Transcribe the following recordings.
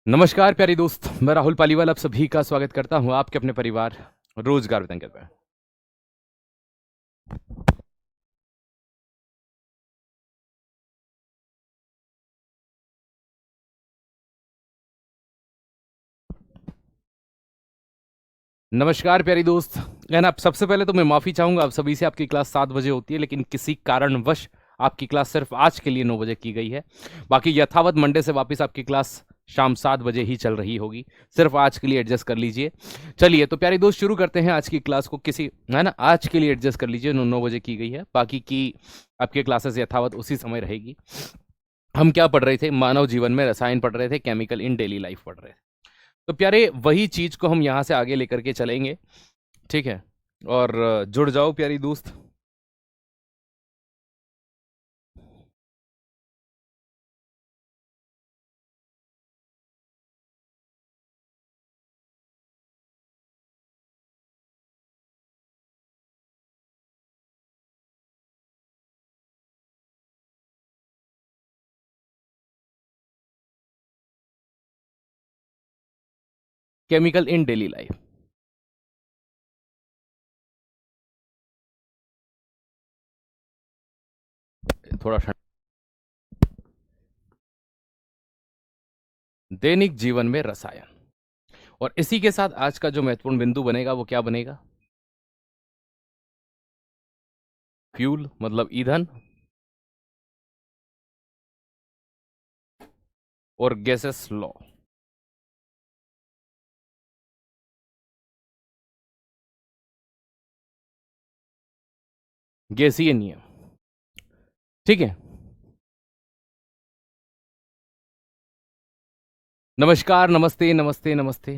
नमस्कार प्यारे दोस्त, मैं राहुल पालीवाल आप सभी का स्वागत करता हूं आपके अपने परिवार रोजगार वितंगत में। नमस्कार प्यारी दोस्त, एंड आप सबसे पहले तो मैं माफ़ी चाहूँगा आप सभी से। आपकी क्लास 7 बजे होती है, लेकिन किसी कारणवश आपकी क्लास सिर्फ आज के लिए 9 बजे की गई है। बाकी यथावत मंडे से वापस आपकी क्लास शाम 7 बजे ही चल रही होगी। सिर्फ आज के लिए एडजस्ट कर लीजिए। चलिए तो प्यारे दोस्त, शुरू करते हैं आज की क्लास को। किसी है ना, आज के लिए एडजस्ट कर लीजिए, 9 बजे की गई है। बाकी की आपकी क्लासेस यथावत उसी समय रहेगी। हम क्या पढ़ रहे थे? मानव जीवन में रसायन पढ़ रहे थे, केमिकल इन डेली लाइफ पढ़ रहे थे। तो प्यारे, वही चीज को हम यहां से आगे लेकर के चलेंगे, ठीक है? और जुड़ जाओ प्यारी दोस्त। Chemical in daily life. थोड़ा दैनिक जीवन में रसायन। और इसी के साथ आज का जो महत्वपूर्ण बिंदु बनेगा वो क्या बनेगा? फ्यूल मतलब ईंधन, और गैसेस लॉ। गैसीय नियम, ठीक है। नमस्कार, नमस्ते नमस्ते नमस्ते।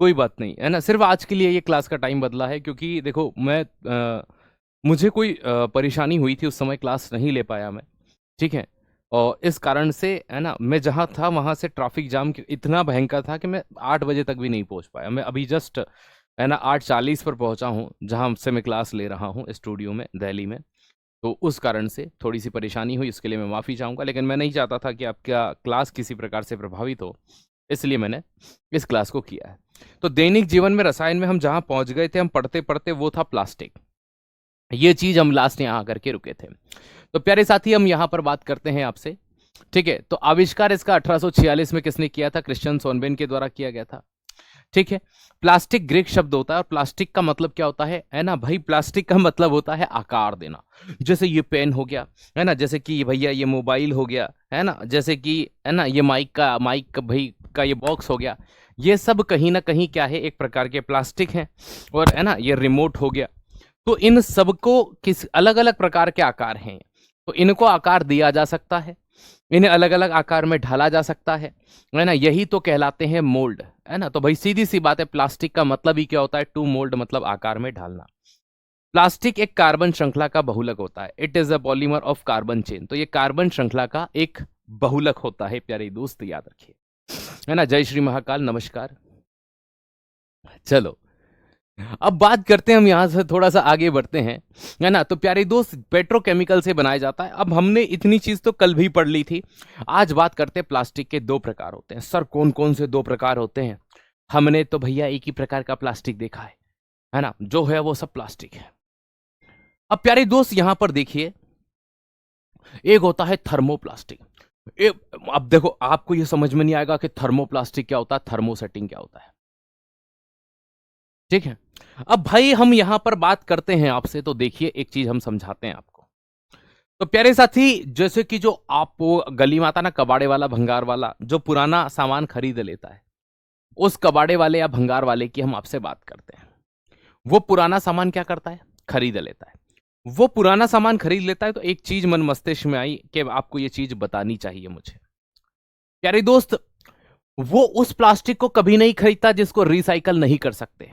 कोई बात नहीं, है ना। सिर्फ आज के लिए ये क्लास का टाइम बदला है, क्योंकि देखो मुझे कोई परेशानी हुई थी, उस समय क्लास नहीं ले पाया मैं, ठीक है। और इस कारण से, है ना, मैं जहाँ था वहाँ से ट्रैफिक जाम इतना भयंकर था कि मैं 8 बजे तक भी नहीं पहुँच पाया। मैं अभी जस्ट, है ना, 8:40 पर पहुँचा हूँ, जहाँ से मैं क्लास ले रहा हूँ स्टूडियो में, दिल्ली में। तो उस कारण से थोड़ी सी परेशानी हुई, उसके लिए मैं माफ़ी चाहूँगा। लेकिन मैं नहीं चाहता था कि आपका क्लास किसी प्रकार से प्रभावित हो, इसलिए मैंने इस क्लास को किया है। तो दैनिक जीवन में रसायन में हम जहाँ पहुँच गए थे, हम पढ़ते पढ़ते, वो था प्लास्टिक। ये चीज़ हम लास्ट यहाँ आकर के रुके थे। तो प्यारे साथी, हम यहाँ पर बात करते हैं आपसे, ठीक है। तो आविष्कार इसका 1846 में किसने किया था? क्रिश्चियन सोनबेन के द्वारा किया गया था, ठीक है। प्लास्टिक ग्रीक शब्द होता है, और प्लास्टिक का मतलब क्या होता है ना भाई? प्लास्टिक का मतलब होता है आकार देना। जैसे ये पेन हो गया, है ना, जैसे कि भैया ये मोबाइल हो गया, है ना, जैसे कि, है ना, ये माइक भाई का ये बॉक्स हो गया। ये सब कहीं ना कहीं क्या है? एक प्रकार के प्लास्टिक हैं। और है ना, ये रिमोट हो गया। तो इन सबको किस अलग अलग प्रकार के आकार हैं, तो इनको आकार दिया जा सकता है, इन्हें अलग अलग आकार में ढाला जा सकता है ना। यही तो कहलाते हैं मोल्ड, है ना। तो भाई सीधी सी बात है, प्लास्टिक का मतलब ही क्या होता है? टू मोल्ड, मतलब आकार में ढालना। प्लास्टिक एक कार्बन श्रृंखला का बहुलक होता है। It is a polymer of carbon chain. तो ये कार्बन श्रृंखला का एक बहुलक होता है, प्यारे दोस्त, याद रखिए, है ना। जय श्री महाकाल, नमस्कार। चलो, अब बात करते हैं, हम यहां से थोड़ा सा आगे बढ़ते हैं, है ना। तो प्यारे दोस्त, पेट्रोकेमिकल से बनाया जाता है। अब हमने इतनी चीज तो कल भी पढ़ ली थी। आज बात करते हैं, प्लास्टिक के 2 प्रकार होते हैं। सर, कौन कौन से 2 प्रकार होते हैं? हमने तो भैया एक ही प्रकार का प्लास्टिक देखा है ना, जो है वो सब प्लास्टिक है। अब प्यारे दोस्त, यहां पर देखिए, एक होता है थर्मोप्लास्टिक। अब देखो, आपको यह समझ में नहीं आएगा कि थर्मोप्लास्टिक क्या होता है, थर्मोसेटिंग क्या होता है, ठीक है। अब भाई हम यहां पर बात करते हैं आपसे, तो देखिए एक चीज हम समझाते हैं आपको। तो प्यारे साथी, जैसे कि जो आप वो गली में आता ना, कबाड़े वाला, भंगार वाला, जो पुराना सामान खरीद लेता है, उस कबाड़े वाले या भंगार वाले की हम आपसे बात करते हैं। वो पुराना सामान क्या करता है? खरीद लेता है। वो पुराना सामान खरीद लेता है, तो एक चीज मन मस्तिष्क में आई कि आपको ये चीज बतानी चाहिए मुझे। प्यारे दोस्त, वो उस प्लास्टिक को कभी नहीं खरीदता जिसको रिसाइकल नहीं कर सकते,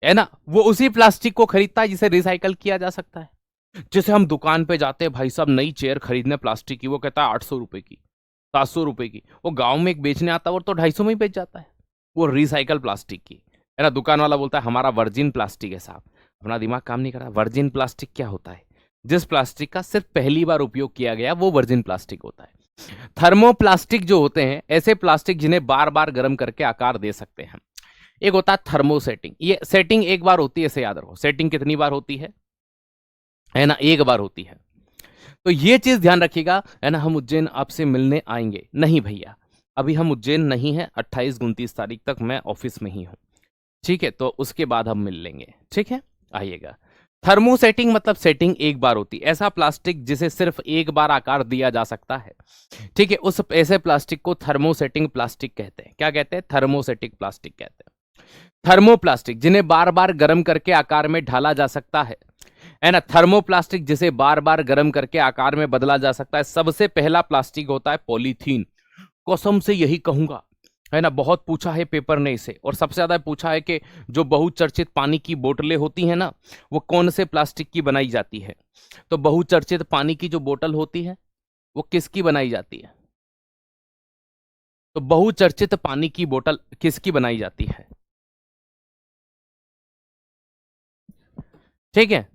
है ना। वो उसी प्लास्टिक को खरीदता है जिसे रिसाइकल किया जा सकता है। जैसे हम दुकान पे जाते हैं, भाई साहब नई चेयर खरीदने प्लास्टिक की, वो कहता है 800 रुपए की, 700 रुपए की। वो गांव में एक बेचने आता है, वो तो 250 में ही बेच जाता है, वो रिसाइकल प्लास्टिक की, है ना। दुकान वाला बोलता है हमारा वर्जिन प्लास्टिक है। साहब, अपना दिमाग काम नहीं कर रहा। वर्जिन प्लास्टिक क्या होता है? जिस प्लास्टिक का सिर्फ पहली बार उपयोग किया गया, वो वर्जिन प्लास्टिक होता है। थर्मोप्लास्टिक जो होते हैं ऐसे प्लास्टिक जिन्हें बार बार गर्म करके आकार दे सकते हैं। एक होता है थर्मो सेटिंग, ये सेटिंग एक बार होती है, इसे याद रखो। सेटिंग कितनी बार होती है ना, एक बार होती है। तो ये चीज ध्यान रखिएगा, है ना। हम उज्जैन आपसे मिलने आएंगे नहीं भैया, अभी हम उज्जैन नहीं है, 28-29 तारीख तक मैं ऑफिस में ही हूँ, ठीक है, तो उसके बाद हम मिल लेंगे, ठीक है, आइएगा। थर्मो सेटिंग मतलब सेटिंग एक बार होती है, ऐसा प्लास्टिक जिसे सिर्फ एक बार आकार दिया जा सकता है, ठीक है, उस ऐसे प्लास्टिक को थर्मोसेटिंग प्लास्टिक कहते हैं। क्या कहते हैं? थर्मोसेटिक प्लास्टिक कहते हैं। थर्मोप्लास्टिक जिन्हें बार बार गर्म करके आकार में ढाला जा सकता है ना। थर्मोप्लास्टिक जिसे बार बार गर्म करके आकार में बदला जा सकता है। सबसे पहला प्लास्टिक होता है पॉलीथीन, कसम से यही कहूंगा, है ना। बहुत पूछा है पेपर ने इसे, और सबसे ज्यादा पूछा है कि जो बहुचर्चित पानी की बोतलें होती हैं ना, वो कौन से प्लास्टिक की बनाई जाती है। तो बहुचर्चित पानी की जो बोतल होती है वो किसकी बनाई जाती है? तो बहुचर्चित पानी की बोतल किसकी बनाई जाती ठीक है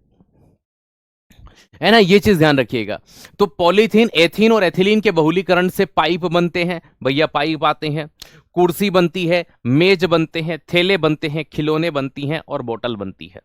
ना, ये चीज ध्यान रखिएगा। तो पॉलीथीन, एथीन और एथिलीन के बहुलीकरण से पाइप बनते हैं भैया, पाइप आते हैं, कुर्सी बनती है, मेज बनते हैं, थैले बनते हैं, खिलौने बनती हैं और बोतल बनती है।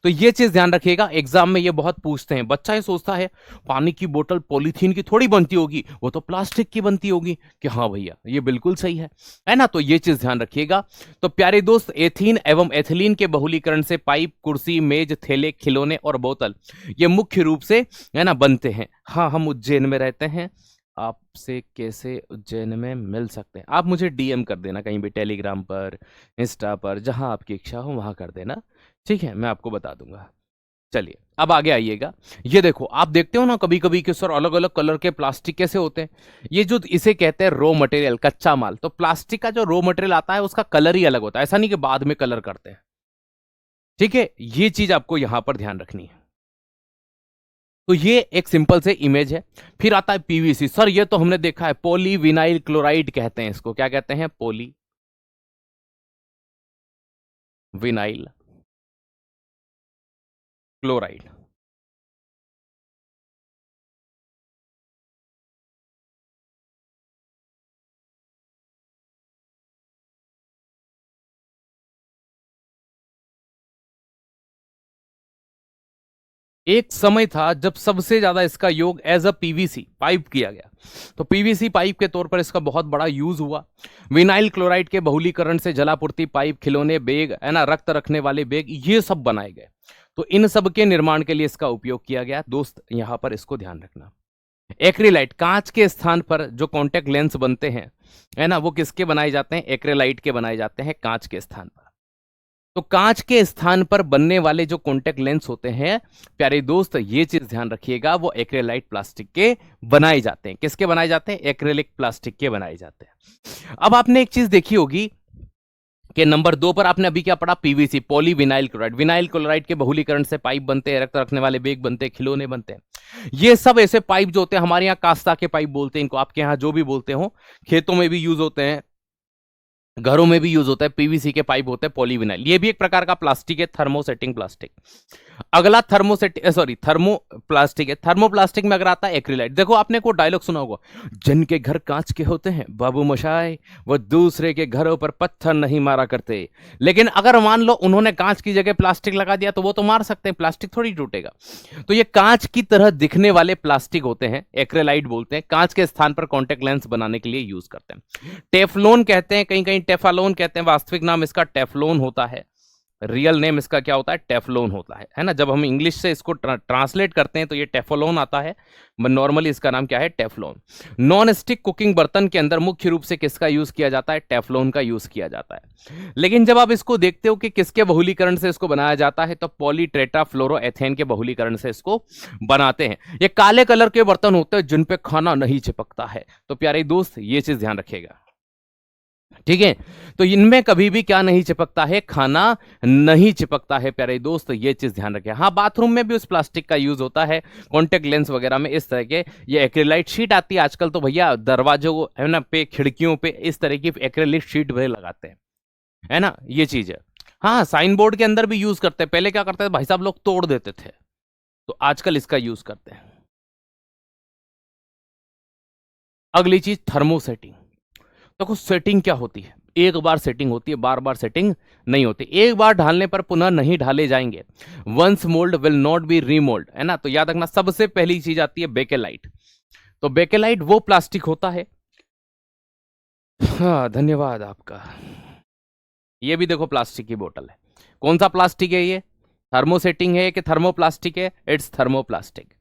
तो ये चीज ध्यान रखिएगा, एग्जाम में ये बहुत पूछते हैं। बच्चा ये सोचता है पानी की बोतल पॉलीथीन की थोड़ी बनती होगी, वो तो प्लास्टिक की बनती होगी, कि हाँ भैया ये बिल्कुल सही है ना। तो ये चीज ध्यान रखिएगा। तो प्यारे दोस्त, एथीन एवं एथिलीन के बहुलीकरण से पाइप, कुर्सी, मेज, थैले, खिलौने और बोतल ये मुख्य रूप से, है ना, बनते हैं। हाँ, हम उज्जैन में रहते हैं, आपसे कैसे उज्जैन में मिल सकते हैं? आप मुझे डीएम कर देना कहीं भी, टेलीग्राम पर, इंस्टा पर, जहां आपकी इच्छा हो वहां कर देना, ठीक है, मैं आपको बता दूंगा। चलिए अब आगे आइएगा। ये देखो, आप देखते हो ना कभी कभी कि सर अलग अलग कलर के प्लास्टिक कैसे होते हैं। ये जो इसे कहते हैं रॉ मटेरियल, कच्चा माल। तो प्लास्टिक का जो रॉ मटेरियल आता है उसका कलर ही अलग होता है, ऐसा नहीं कि बाद में कलर करते हैं, ठीक है। ये चीज आपको यहां पर ध्यान रखनी है। तो ये एक सिंपल से इमेज है। फिर आता है पीवीसी। सर ये तो हमने देखा है, पॉलीविनाइल क्लोराइड कहते हैं इसको। क्या कहते हैं? Polyvinyl chloride. एक समय था जब सबसे ज्यादा इसका योग एज अ पीवीसी पाइप किया गया। तो पीवीसी पाइप के तौर पर इसका बहुत बड़ा यूज हुआ। विनाइल क्लोराइड के बहुलीकरण से जलापूर्ति पाइप, खिलौने, बैग, है ना, रक्त रखने वाले बैग, ये सब बनाए गए। तो इन सब के निर्माण के लिए इसका उपयोग किया गया। दोस्त यहां पर इसको ध्यान रखना। एक्रिलाइट, कांच के स्थान पर जो कॉन्टेक्ट लेंस बनते हैं, है ना, वो किसके बनाए जाते हैं? एक्रेलाइट के बनाए जाते हैं, कांच के स्थान पर। तो कांच के स्थान पर बनने वाले जो कॉन्टेक्ट लेंस होते हैं, प्यारे दोस्त, ये चीज ध्यान रखिएगा, वो एक्रेलाइट प्लास्टिक के बनाए जाते हैं। किसके बनाए जाते हैं? एक्रेलिक प्लास्टिक के बनाए जाते हैं। अब आपने एक चीज देखी होगी कि नंबर 2 पर आपने अभी क्या पढ़ा? PVC, polyvinyl chloride. Vinyl chloride के बहुलीकरण से पाइप बनते हैं, रक्त रखने वाले बैग बनते हैं, खिलौने बनते हैं। ये सब ऐसे पाइप जो होते हैं, हमारे यहाँ कास्ता के पाइप बोलते हैं इनको, आपके यहाँ जो भी बोलते हो, खेतों में भी यूज होते हैं, घरों में भी यूज होता है। पीवीसी के पाइप होते हैं, पॉलीविनाइल, ये भी एक प्रकार का प्लास्टिक है, थर्मोसेटिंग प्लास्टिक। अगला थर्मो प्लास्टिक है। थर्मोप्लास्टिक में अगर आता है एक्रिलाइट। देखो आपने को डायलॉग सुना होगा, जिनके घर कांच के होते हैं बाबू मशाई, वो दूसरे के घरों पर पत्थर नहीं मारा करते। लेकिन अगर मान लो उन्होंने कांच की जगह प्लास्टिक लगा दिया तो वो तो मार सकते हैं, प्लास्टिक थोड़ी टूटेगा। तो ये कांच की तरह दिखने वाले प्लास्टिक होते हैं, एक्रेलाइट बोलते हैं। कांच के स्थान पर कॉन्टेक्ट लेंस बनाने के लिए यूज करते हैं। टेफलोन कहते हैं, कहीं कहीं टेफालोन कहते हैं, वास्तविक नाम इसका टेफलोन होता है। रियल नेम इसका क्या होता है? टेफलोन होता है ना। जब हम इंग्लिश से इसको ट्रांसलेट करते हैं तो ये टेफलोन आता है, नॉर्मली इसका नाम क्या है? टेफलोन। नॉन स्टिक कुकिंग बर्तन के अंदर मुख्य रूप से किसका यूज किया जाता है? टेफलोन का यूज किया जाता है। लेकिन जब आप इसको देखते हो कि किसके बहुलीकरण से इसको बनाया जाता है, तो पॉलीटेट्राफ्लोरोएथेन के बहुलीकरण से इसको बनाते हैं। ये काले कलर के बर्तन होते हैं जिन पे खाना नहीं चिपकता है। तो प्यारे दोस्त, ये चीज ध्यान रखिएगा, ठीक है। तो इनमें कभी भी क्या नहीं चिपकता है? खाना नहीं चिपकता है, प्यारे दोस्त, ये चीज ध्यान रखें। हाँ, बाथरूम में भी उस प्लास्टिक का यूज होता है, कॉन्टेक्ट लेंस वगैरह में इस तरह के। ये एक्रिलाइट शीट आती है आजकल, तो भैया दरवाजों है ना पे, खिड़कियों पे इस तरह की एक्रिलिक शीट भी लगाते हैं, है ना, ये चीज है। हाँ, साइन बोर्ड के अंदर भी यूज करते हैं। पहले क्या करते थे भाई साहब, लोग तोड़ देते थे, तो आजकल इसका यूज करते हैं। अगली चीज थर्मोसेटिंग। देखो सेटिंग क्या होती है, एक बार सेटिंग होती है, बार बार सेटिंग नहीं होती। एक बार ढालने पर पुनः नहीं ढाले जाएंगे, once mould will not be remould, है ना। तो याद रखना सबसे पहली चीज आती है बेकेलाइट। तो बेकेलाइट वो प्लास्टिक होता है, हाँ धन्यवाद आपका। ये भी देखो प्लास्टिक की बोतल है, कौन सा प्लास्टिक है ये, थर्मोसेटिंग है कि थर्मोप्लास्टिक है, इट्स थर्मोप्लास्टिक।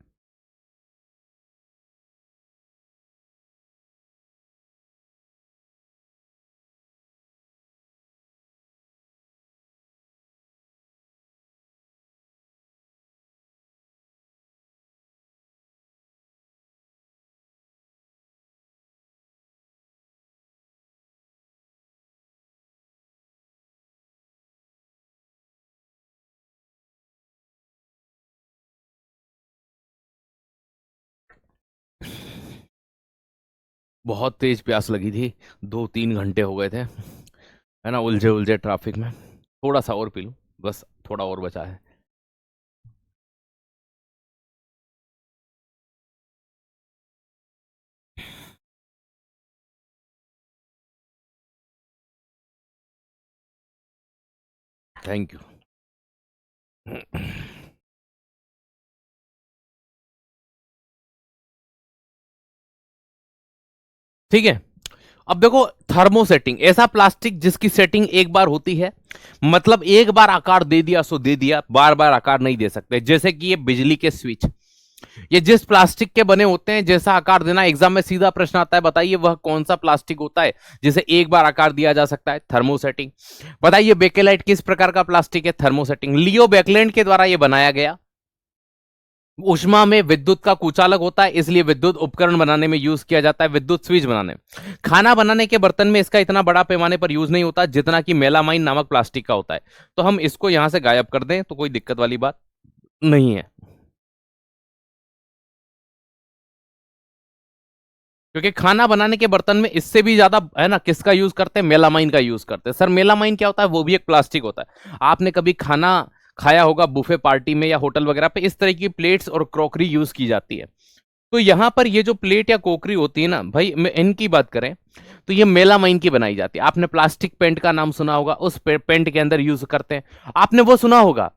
बहुत तेज प्यास लगी थी, 2-3 घंटे हो गए थे, है ना, उलझे उलझे ट्रैफिक में। थोड़ा सा और पी लूं, बस थोड़ा और बचा है। Thank you. ठीक है, अब देखो थर्मोसेटिंग ऐसा प्लास्टिक जिसकी सेटिंग एक बार होती है, मतलब एक बार आकार दे दिया सो दे दिया, बार बार आकार नहीं दे सकते। जैसे कि ये बिजली के स्विच, ये जिस प्लास्टिक के बने होते हैं, जैसा आकार देना, एग्जाम में सीधा प्रश्न आता है, बताइए वह कौन सा प्लास्टिक होता है जिसे एक बार आकार दिया जा सकता है, थर्मोसेटिंग। बताइए बेकेलाइट किस प्रकार का प्लास्टिक है, थर्मोसेटिंग। लियो बेकलैंड के द्वारा यह बनाया गया। ऊष्मा में विद्युत का कुचालक होता है, इसलिए विद्युत उपकरण बनाने में यूज किया जाता है, विद्युत स्विच बनाने में। खाना बनाने के बर्तन में इसका इतना बड़ा पैमाने पर यूज नहीं होता जितना कि मेलामाइन नामक प्लास्टिक का होता है। तो हम इसको यहां से गायब कर दें तो कोई दिक्कत वाली बात नहीं है, क्योंकि खाना बनाने के बर्तन में इससे भी ज्यादा, है ना, किसका यूज करते हैं, मेलामाइन का यूज करते हैं। सर मेलामाइन क्या होता है, वो भी एक प्लास्टिक होता है। आपने कभी खाना खाया होगा बुफे पार्टी में या होटल वगैरह पे, इस तरह की प्लेट्स और क्रॉकरी यूज की जाती है। तो यहां पर ये जो प्लेट या कोकरी होती है ना भाई, इनकी बात करें तो ये मेलामाइन की बनाई जाती है। आपने प्लास्टिक पेंट का नाम सुना होगा, उस पेंट के अंदर यूज करते हैं, आपने वो सुना होगा,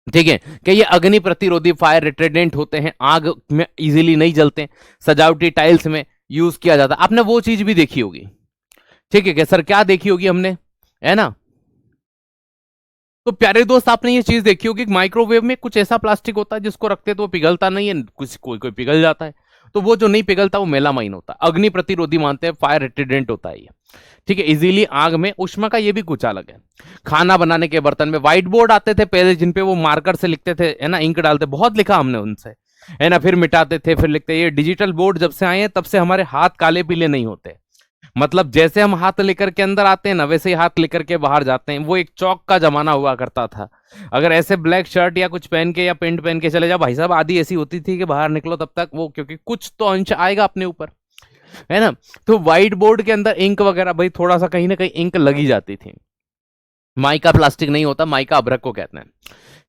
ठीक है, कि ये अग्नि प्रतिरोधी फायर रिट्रेडेंट होते हैं, आग में इजीली नहीं जलते, सजावटी टाइल्स में यूज किया जाता है, आपने वो चीज भी देखी होगी। ठीक है, क्या सर क्या देखी होगी हमने, है ना। तो प्यारे दोस्त आपने ये चीज देखी होगी, माइक्रोवेव में कुछ ऐसा प्लास्टिक होता है जिसको रखते तो वो पिघलता नहीं है, कुछ कोई कोई पिघल जाता है। तो वो जो नहीं पिघलता वो मेलामाइन होता है, अग्नि प्रतिरोधी मानते हैं, फायर रिट्रेडेंट होता है ये। ठीक है, इजीली आग में, ऊष्मा का ये भी कुछ अलग है। खाना बनाने के बर्तन में व्हाइट बोर्ड आते थे पहले, जिनपे वो मार्कर से लिखते थे, है ना, इंक डालते, बहुत लिखा हमने उनसे, है ना, फिर मिटाते थे फिर लिखते। ये डिजिटल बोर्ड जब से आए हैं तब से हमारे हाथ काले पीले नहीं होते। मतलब जैसे हम हाथ लेकर के अंदर आते हैं ना, वैसे ही हाथ लेकर के बाहर जाते हैं। वो एक चौक का जमाना हुआ करता था, अगर ऐसे ब्लैक शर्ट या कुछ पहन के या पेंट पहन के चले जाओ भाई साहब, आधी ऐसी होती थी कि बाहर निकलो तब तक वो, क्योंकि कुछ तो अंश आएगा अपने ऊपर, है ना। तो व्हाइट बोर्ड के अंदर इंक वगैरह भाई थोड़ा सा कहीं ना कहीं इंक लगी जाती थी। माइका प्लास्टिक नहीं होता, माइका अभ्रक को कहते हैं।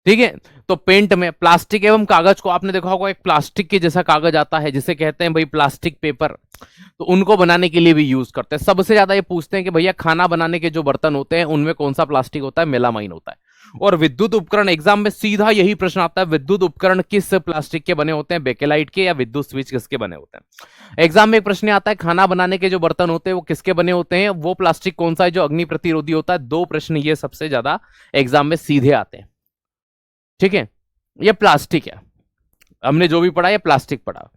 ठीक है, तो पेंट में प्लास्टिक एवं कागज को, आपने देखा होगा एक प्लास्टिक के जैसा कागज आता है जिसे कहते हैं भाई प्लास्टिक पेपर, तो उनको बनाने के लिए भी यूज करते हैं। सबसे ज्यादा ये पूछते हैं कि भैया खाना बनाने के जो बर्तन होते हैं उनमें कौन सा प्लास्टिक होता है, मेलामाइन होता है। और विद्युत उपकरण, एग्जाम में सीधा यही प्रश्न आता है, विद्युत उपकरण किस प्लास्टिक के बने होते हैं, बेकेलाइट के, या विद्युत स्विच किसके बने होते हैं। एग्जाम में एक प्रश्न आता है, खाना बनाने के जो बर्तन होते हैं वो किसके बने होते हैं, वो प्लास्टिक कौन सा है जो अग्नि प्रतिरोधी होता है। 2 प्रश्न ये सबसे ज्यादा एग्जाम में सीधे आते हैं। ठीक है, ये प्लास्टिक है, हमने जो भी पढ़ा ये प्लास्टिक पढ़ा।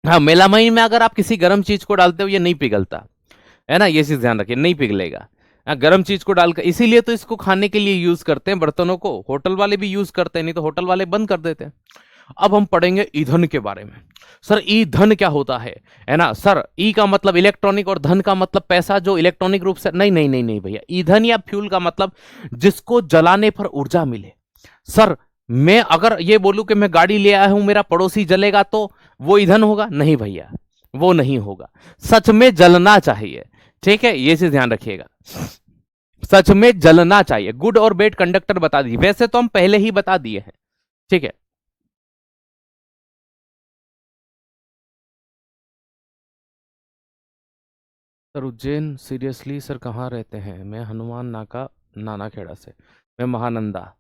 हाँ, मेलामाइन में अगर आप किसी गर्म चीज को डालते हो ये नहीं पिघलता, है ना, ये चीज ध्यान रखिए, नहीं पिघलेगा। हाँ, गर्म चीज को डालकर, इसीलिए तो इसको खाने के लिए यूज करते हैं बर्तनों को, होटल वाले भी यूज करते हैं, नहीं तो होटल वाले बंद कर देते हैं। अब हम पढ़ेंगे ईंधन के बारे में। सर ईंधन क्या होता है ना। सर ई का मतलब इलेक्ट्रॉनिक और धन का मतलब पैसा, जो इलेक्ट्रॉनिक रूप से, नहीं नहीं नहीं नहीं भैया, ईंधन या फ्यूल का मतलब जिसको जलाने पर ऊर्जा मिले। सर मैं अगर ये बोलूं कि मैं गाड़ी ले आया हूं, मेरा पड़ोसी जलेगा तो वो ईंधन होगा, नहीं भैया, वो नहीं होगा। सच में जलना चाहिए, ठीक है, ये चीज ध्यान रखिएगा, सच में जलना चाहिए। गुड और बैड कंडक्टर बता दिए, वैसे तो हम पहले ही बता दिए हैं, ठीक है। सर उज्जैन सीरियसली सर कहाँ रहते हैं? मैं हनुमान नाका नाना खेड़ा से। मैं महानंदा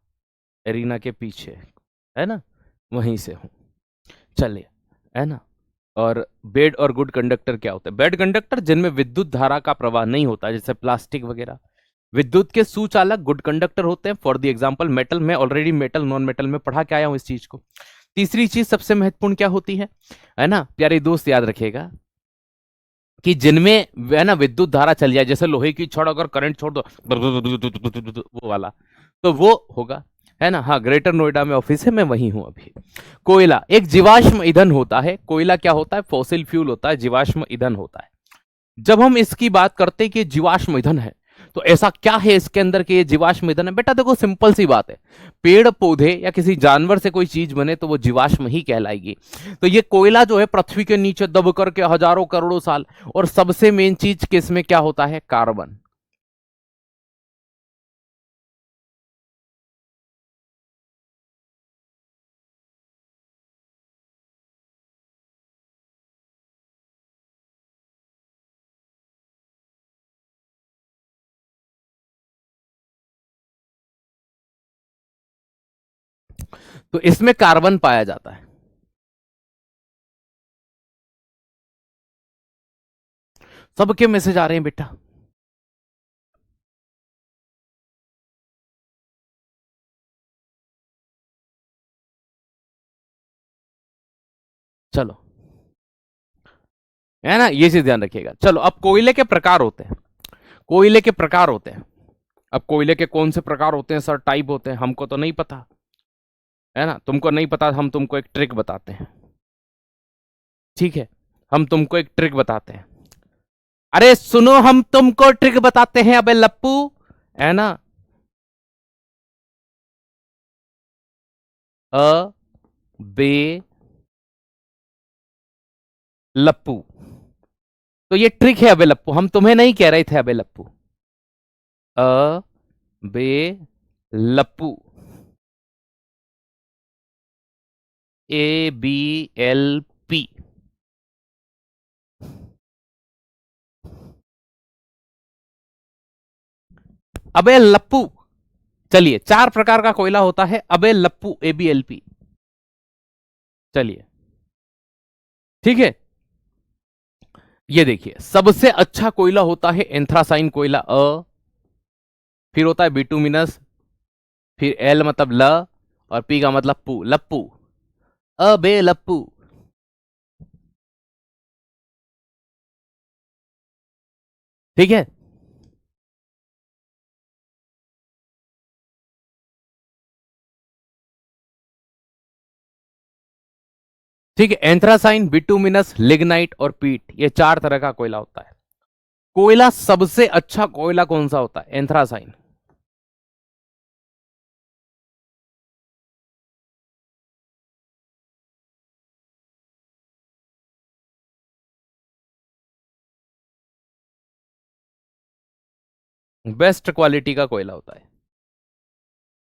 एरिना के पीछे, है ना, वहीं से हूँ। चलिए, है ना। और बेड और गुड कंडक्टर क्या होते हैं? बेड कंडक्टर जिनमें विद्युत धारा का प्रवाह नहीं होता, जैसे प्लास्टिक वगैरह। विद्युत के सुचालक गुड कंडक्टर होते हैं। फॉर द एग्जांपल मेटल, मैं ऑलरेडी मेटल नॉन मेटल में पढ़ा के आया हूं इस चीज को। तीसरी चीज सबसे महत्वपूर्ण क्या होती है ना प्यारे दोस्त, याद रखिएगा कि जिनमें है ना विद्युत धारा चल जाए, जैसे लोहे की छड़ अगर करंट छोड़ दो वो वाला, तो वो होगा, है ना। हाँ, ग्रेटर नोएडा में ऑफिस है, मैं वहीं हूं अभी। कोयला एक जीवाश्म ईंधन होता है। कोयला क्या होता है? फॉसिल फ्यूल होता है, जीवाश्म ईंधन होता है। जब हम इसकी बात करते हैं कि जीवाश्म ईंधन है, तो ऐसा क्या है इसके अंदर कि ये जीवाश्म ईंधन है? बेटा देखो, सिंपल सी बात है, पेड़ पौधे या किसी जानवर से कोई चीज बने तो वो जीवाश्म ही कहलाएगी। तो ये कोयला जो है पृथ्वी के नीचे दब करके हजारों करोड़ों साल, और सबसे मेन चीज किसमें क्या होता है? कार्बन। तो इसमें कार्बन पाया जाता है। सबके मैसेज आ रहे हैं बेटा। चलो, है ना, ये चीज ध्यान रखिएगा। चलो, अब कोयले के प्रकार होते हैं। कोयले के प्रकार होते हैं। अब कोयले के कौन से प्रकार होते हैं सर? टाइप होते हैं, हमको तो नहीं पता, है ना। तुमको नहीं पता, हम तुमको एक ट्रिक बताते हैं, ठीक है। हम तुमको एक ट्रिक बताते हैं। अरे सुनो, हम तुमको ट्रिक बताते हैं अबे लप्पू, है ना। अ बे लप्पू। तो ये ट्रिक है अबे लप्पू, हम तुम्हें नहीं कह रहे थे अबे लप्पू। अ बे लप्पू। ABLP। अबे लप्पू। चलिए, चार प्रकार का कोयला होता है अबे लप्पू, ABLP। चलिए, ठीक है। ये देखिए, सबसे अच्छा कोयला होता है एंथ्रासाइन कोयला, फिर होता है बिटुमिनस, फिर एल मतलब ल, और पी का मतलब पू, लप्पू। अबे लप्पू। ठीक है, ठीक है। एंथ्रासाइन, बिटुमिनस, लिग्नाइट और पीट, ये चार तरह का कोयला होता है। कोयला सबसे अच्छा कोयला कौन सा होता है? एंथ्रासाइन। बेस्ट क्वालिटी का कोयला होता है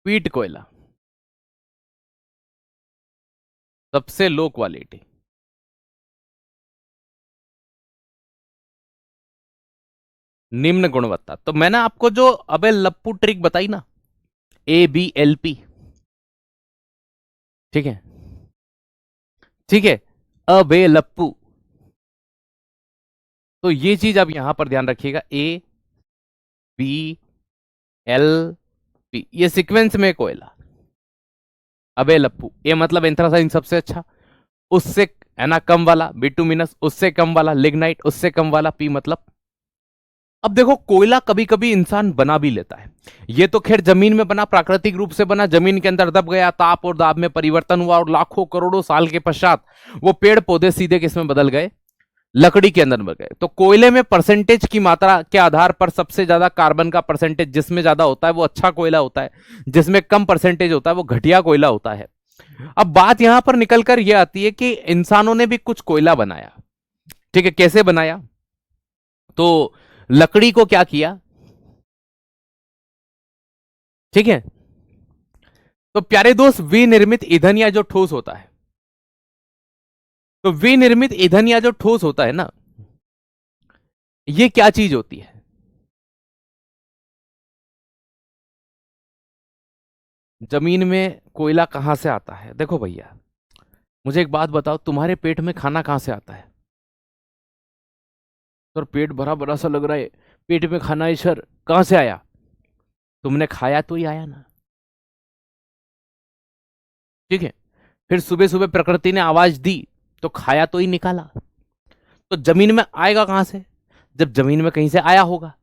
पीट कोयला, सबसे लो क्वालिटी। निम्न गुणवत्ता। तो मैंने आपको जो अबे लप्पू ट्रिक बताई ना, ABLP, ठीक है, ठीक है, अबे लप्पू। तो ये चीज आप यहां पर ध्यान रखिएगा, ABLP, ये सीक्वेंस में कोयला। अबे लप्पू, ए मतलब एंथ्रासाइन सबसे अच्छा, उससे है ना कम वाला बिटुमिनस, उससे कम वाला लिग्नाइट, उससे कम वाला पी मतलब। अब देखो, कोयला कभी कभी इंसान बना भी लेता है। ये तो खैर जमीन में बना, प्राकृतिक रूप से बना, जमीन के अंदर दब गया, ताप और दाब में परिवर्तन हुआ, और लाखों करोड़ों साल के पश्चात वो पेड़ पौधे सीधे किसमें बदल गए? लकड़ी के अंदर बदल गए। तो कोयले में परसेंटेज की मात्रा के आधार पर सबसे ज्यादा कार्बन का परसेंटेज जिसमें ज्यादा होता है वो अच्छा कोयला होता है, जिसमें कम परसेंटेज होता है वो घटिया कोयला होता है। अब बात यहां पर निकलकर यह आती है कि इंसानों ने भी कुछ कोयला बनाया, ठीक है। कैसे बनाया? तो लकड़ी को क्या किया, ठीक है। तो प्यारे दोस्त, विनिर्मित ईंधन या जो ठोस होता है, तो विनिर्मित ईंधन या जो ठोस होता है ना, ये क्या चीज होती है? जमीन में कोयला कहां से आता है? देखो भैया, मुझे एक बात बताओ, तुम्हारे पेट में खाना कहां से आता है? सर पेट भरा भरा सा लग रहा है, पेट में खाना है सर, कहां से आया? तुमने खाया तो ही आया ना। ठीक है, फिर सुबह सुबह प्रकृति ने आवाज दी तो खाया तो ही निकाला। तो जमीन में आएगा कहां से? जब जमीन में कहीं से आया होगा।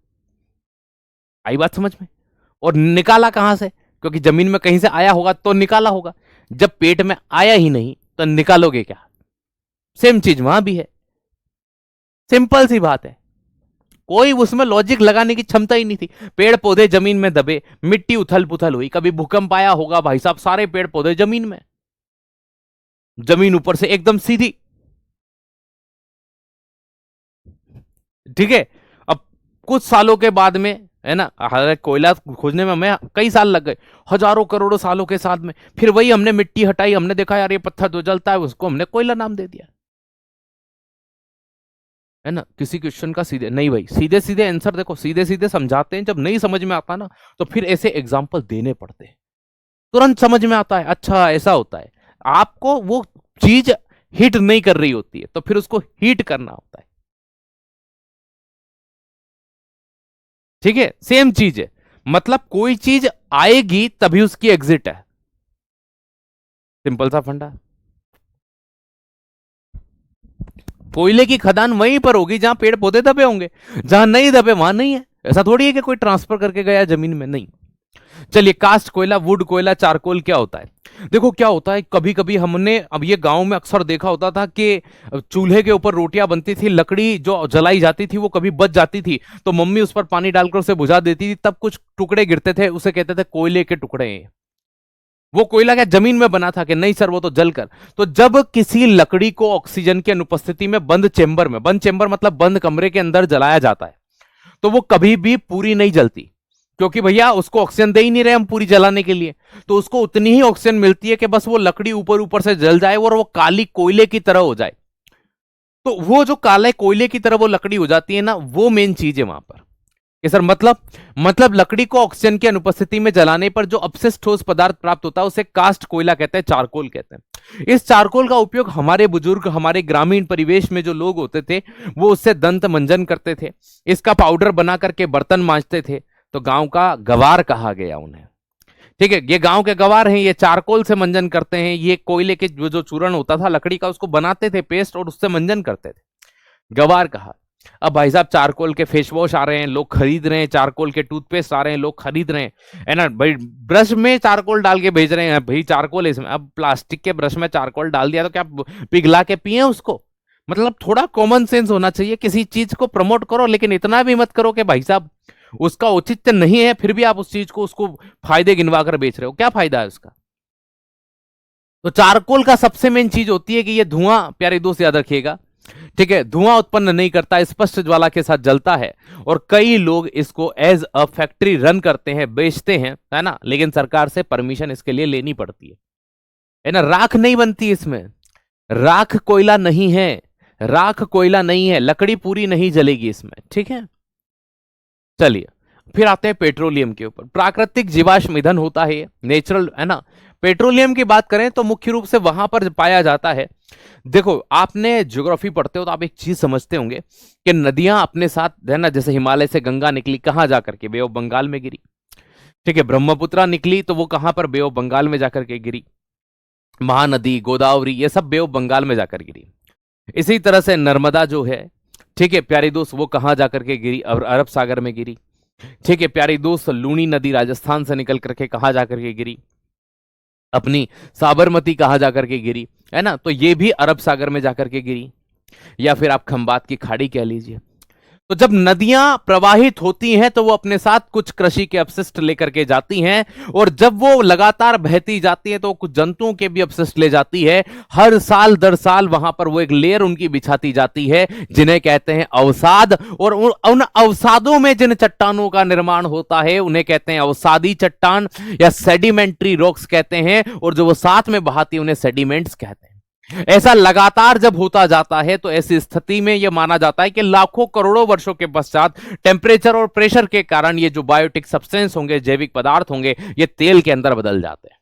आई बात समझ में? और निकाला कहां से? क्योंकि जमीन में कहीं से आया होगा तो निकाला होगा। जब पेट में आया ही नहीं तो निकालोगे क्या? सेम चीज वहां भी है, सिंपल सी बात है। कोई उसमें लॉजिक लगाने की क्षमता ही नहीं थी। पेड़ पौधे जमीन में दबे, मिट्टी उथल पुथल हुई, कभी भूकंप आया होगा भाई साहब, सारे पेड़ पौधे जमीन में, जमीन ऊपर से एकदम सीधी। ठीक है, अब कुछ सालों के बाद में, है ना, हालांकि कोयला खोजने में हमें कई साल लग गए, हजारों करोड़ों सालों के साथ में, फिर वही हमने मिट्टी हटाई, हमने देखा यार ये पत्थर जो जलता है, उसको हमने कोयला नाम दे दिया। है ना, किसी क्वेश्चन का सीधे नहीं भाई, सीधे सीधे आंसर देखो, सीधे सीधे समझाते हैं, जब नहीं समझ में आता ना तो फिर ऐसे एग्जाम्पल देने पड़ते हैं, तुरंत समझ में आता है, अच्छा ऐसा होता है। आपको वो चीज हिट नहीं कर रही होती है तो फिर उसको हिट करना होता है। ठीक है, सेम चीज है, मतलब कोई चीज आएगी तभी उसकी एग्जिट है, सिंपल सा फंडा। कोयले की खदान वहीं पर होगी जहां पेड़ पौधे दबे होंगे, जहां नहीं दबे वहां नहीं है। ऐसा थोड़ी है कि कोई ट्रांसफर करके गया जमीन में, नहीं। चलिए, कास्ट कोयला, वुड कोयला, चारकोल क्या होता है? देखो क्या होता है, कभी कभी हमने, अब ये गांव में अक्सर देखा होता था कि चूल्हे के ऊपर रोटियां बनती थी, लकड़ी जो जलाई जाती थी वो कभी बच जाती थी, तो मम्मी उस पर पानी डालकर उसे बुझा देती थी, तब कुछ टुकड़े गिरते थे, उसे कहते थे कोयले के टुकड़े हैं। वो कोयला क्या जमीन में बना था कि नहीं सर, वो तो जलकर। तो जब किसी लकड़ी को ऑक्सीजन की अनुपस्थिति में बंद चेंबर में, बंद चेंबर मतलब बंद कमरे के अंदर जलाया जाता है, तो वो कभी भी पूरी नहीं जलती, क्योंकि भैया उसको ऑक्सीजन दे ही नहीं रहे हम पूरी जलाने के लिए, तो उसको उतनी ही ऑक्सीजन मिलती है कि बस वो लकड़ी ऊपर ऊपर से जल जाए और वो काली कोयले की तरह हो जाए। तो वो जो काले कोयले की तरह वो लकड़ी हो जाती है ना, वो मेन चीज है वहां पर कि सर, मतलब लकड़ी को ऑक्सीजन की अनुपस्थिति में जलाने पर जो अपशिष्ट ठोस पदार्थ प्राप्त होता है उसे कास्ट कोयला कहते हैं, चारकोल कहते हैं। इस चारकोल का उपयोग हमारे बुजुर्ग, हमारे ग्रामीण परिवेश में जो लोग होते थे वो उससे दंत मंजन करते थे, इसका पाउडर बना करके बर्तन मांजते थे, तो गांव का गवार कहा गया उन्हें। ठीक है, ये गांव के गवार हैं, ये चारकोल से मंजन करते हैं, ये कोयले के जो चूर्ण होता था लकड़ी का उसको बनाते थे पेस्ट और उससे मंजन करते थे, गवार कहा। अब भाई साहब चारकोल के फेस वॉश आ रहे हैं, लोग खरीद रहे हैं, चारकोल के टूथपेस्ट आ रहे हैं, लोग खरीद रहे हैं, है ना भाई, ब्रश में चारकोल डाल के भेज रहे हैं भाई, चारकोल इसमें, अब प्लास्टिक के ब्रश में चारकोल डाल दिया तो क्या पिघला के पिए उसको? मतलब थोड़ा कॉमन सेंस होना चाहिए, किसी चीज को प्रमोट करो लेकिन इतना भी मत करो कि भाई साहब उसका औचित्य नहीं है फिर भी आप उस चीज को, उसको फायदे गिनवा कर बेच रहे हो, क्या फायदा है उसका? तो चारकोल का सबसे मेन चीज होती है कि ये धुआं, प्यारे दोस्त याद रखिएगा, ठीक है, धुआं उत्पन्न नहीं करता, स्पष्ट ज्वाला के साथ जलता है, और कई लोग इसको एज अ फैक्ट्री रन करते हैं, बेचते हैं, है ना, लेकिन सरकार से परमिशन इसके लिए लेनी पड़ती है ना। राख नहीं बनती इसमें, राख कोयला नहीं है, राख कोयला नहीं है, लकड़ी पूरी नहीं जलेगी इसमें। ठीक है, चलिए फिर आते हैं पेट्रोलियम के ऊपर। प्राकृतिक जीवाश्म ईंधन होता है, नेचुरल, है ना। पेट्रोलियम की बात करें तो मुख्य रूप से वहां पर पाया जाता है, देखो आपने ज्योग्राफी पढ़ते हो तो आप एक चीज समझते होंगे कि नदियां अपने साथ, है ना, जैसे हिमालय से गंगा निकली, कहां जाकर के? बे ऑफ बंगाल में गिरी। ठीक है, ब्रह्मपुत्रा निकली तो वो कहां पर? बे ऑफ बंगाल में जाकर के गिरी। महानदी, गोदावरी, ये सब बे ऑफ बंगाल में जाकर गिरी। इसी तरह से नर्मदा जो है, ठीक है प्यारे दोस्त, वो कहां जाकर के गिरी? अरब सागर में गिरी। ठीक है प्यारे दोस्त, लूनी नदी राजस्थान से निकल करके कहां जाकर के गिरी? अपनी साबरमती कहां जाकर के गिरी, है ना, तो ये भी अरब सागर में जाकर के गिरी, या फिर आप खंबात की खाड़ी कह लीजिए। तो जब नदियां प्रवाहित होती हैं तो वो अपने साथ कुछ कृषि के अपशिष्ट लेकर के जाती हैं, और जब वो लगातार बहती जाती है तो कुछ जंतुओं के भी अपशिष्ट ले जाती है। हर साल दर साल वहां पर वो एक लेयर उनकी बिछाती जाती है, जिन्हें कहते हैं अवसाद, और उन अवसादों में जिन चट्टानों का निर्माण होता है उन्हें कहते हैं अवसादी चट्टान या सेडिमेंट्री रॉक्स कहते हैं, और जो वो साथ में बहाती है उन्हें सेडिमेंट्स कहते हैं। ऐसा लगातार जब होता जाता है तो ऐसी स्थिति में यह माना जाता है कि लाखों करोड़ों वर्षों के पश्चात टेम्परेचर और प्रेशर के कारण ये जो बायोटिक सब्सटेंस होंगे, जैविक पदार्थ होंगे, ये तेल के अंदर बदल जाते हैं।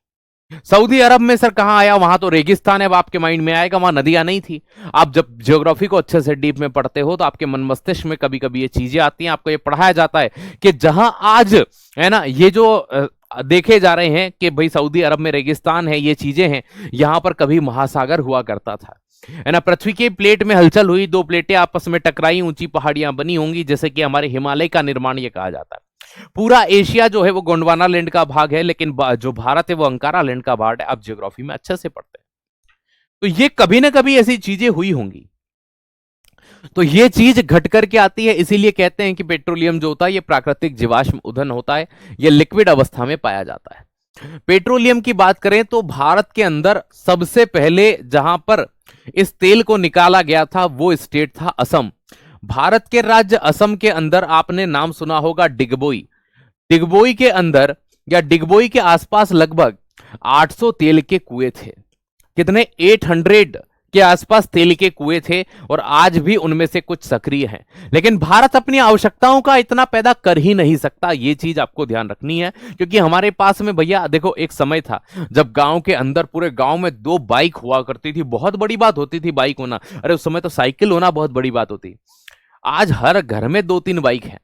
सऊदी अरब में सर कहां आया? वहां तो रेगिस्तान है। अब आपके माइंड में आएगा वहां नदियां नहीं थी। आप जब ज्योग्राफी को अच्छे से डीप में पढ़ते हो तो आपके मन मस्तिष्क में कभी कभी ये चीजें आती हैं, आपको ये पढ़ाया जाता है कि जहां आज है ना ये जो देखे जा रहे हैं कि भाई सऊदी अरब में रेगिस्तान है, ये चीजें हैं, यहां पर कभी महासागर हुआ करता था, है ना। पृथ्वी के प्लेट में हलचल हुई, दो प्लेटें आपस में टकराई, ऊंची पहाड़ियां बनी होंगी, जैसे कि हमारे हिमालय का निर्माण ये कहा जाता है। पूरा एशिया जो है वो गोंडवाना लैंड का भाग है, लेकिन जो भारत है वो अंकारा लैंड का भाग है। आप ज्योग्राफी में अच्छे से पढ़ते हैं तो ये कभी ना कभी ऐसी चीजें हुई होंगी। तो ये चीज घट करके आती है, इसीलिए कहते हैं कि पेट्रोलियम जो होता है ये प्राकृतिक जीवाश्म ईंधन होता है, ये लिक्विड अवस्था में पाया जाता है। पेट्रोलियम की बात करें तो भारत के अंदर सबसे पहले जहां पर इस तेल को निकाला गया था वो स्टेट था असम। भारत के राज्य असम के अंदर आपने नाम सुना होगा डिगबोई। डिगबोई के अंदर या डिगबोई के आसपास लगभग 800 तेल के कुएं थे। कितने? 800 के आसपास तेल के कुएं थे और आज भी उनमें से कुछ सक्रिय हैं। लेकिन भारत अपनी आवश्यकताओं का इतना पैदा कर ही नहीं सकता, ये चीज आपको ध्यान रखनी है, क्योंकि हमारे पास में भैया देखो एक समय था जब गांव के अंदर पूरे गांव में 2 बाइक हुआ करती थी, बहुत बड़ी बात होती थी बाइक होना। अरे उस समय तो साइकिल होना बहुत बड़ी बात होती। आज हर घर में 2-3 बाइक है